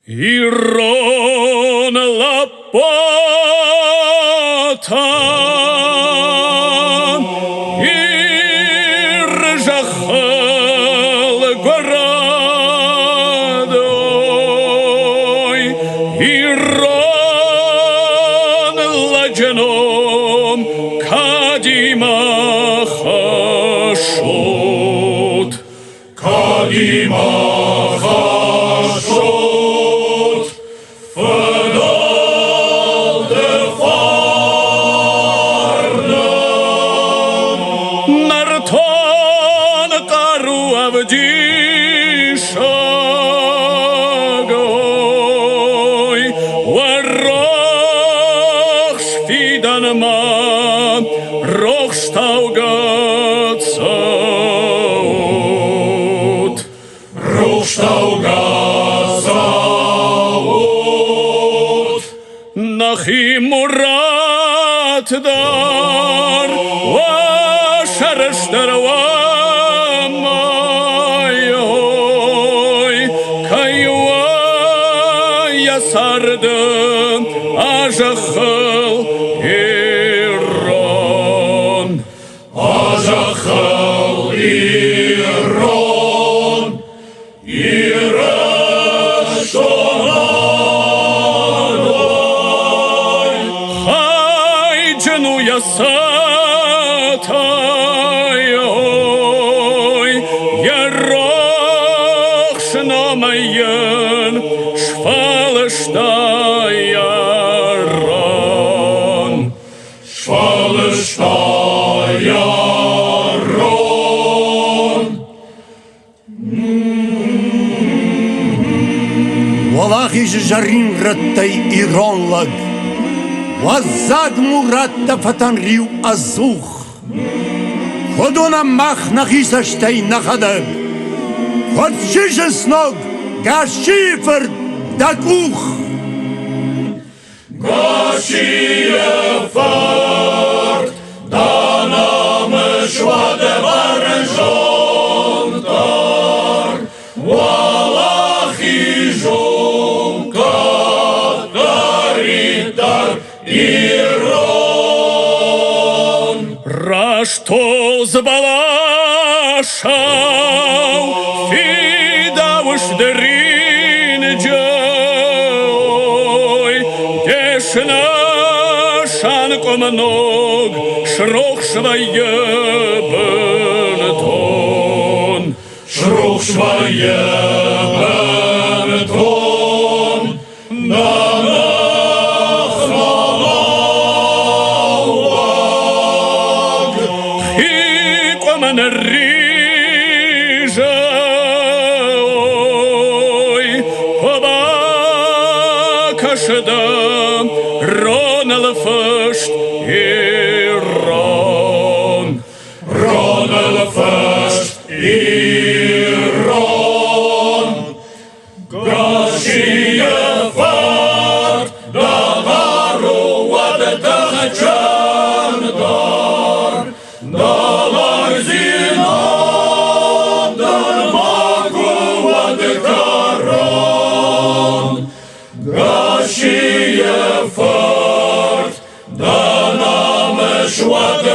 Iron lapota irjachal goradoi Iron lagenom kadima chashot kadima chashot verdalte farne narton karu avdishagoy warach shfidan ma roch staugatzot roch staugatzot nachim murat dar washarashtar wamayoy kaywa yasardem ajachal iron ajachal iron Yasatayoy Yaroch Shnomayen Shvalashtayaron Shvalashtayaron Wallahi Jarin Rattay Ironlag Wazad Muratta Fatanriu Azuch Kodona Mach Nachisashtay Nachadag Kod Shishisnog Gashifer Daguch Gashifer Danam Shwadevaren Jontar Wallahi Jontar Iron Rashto zbalashav Fidavush derin joy Deshna shan komnog Shroch shvaye beneton Shroch shvaye beneton Ron al first Iran Ron al first Iran Gashiye fart Davaru wad dachchan dar Davar zinon dar magu wad karon Gashiye fart Danam shwad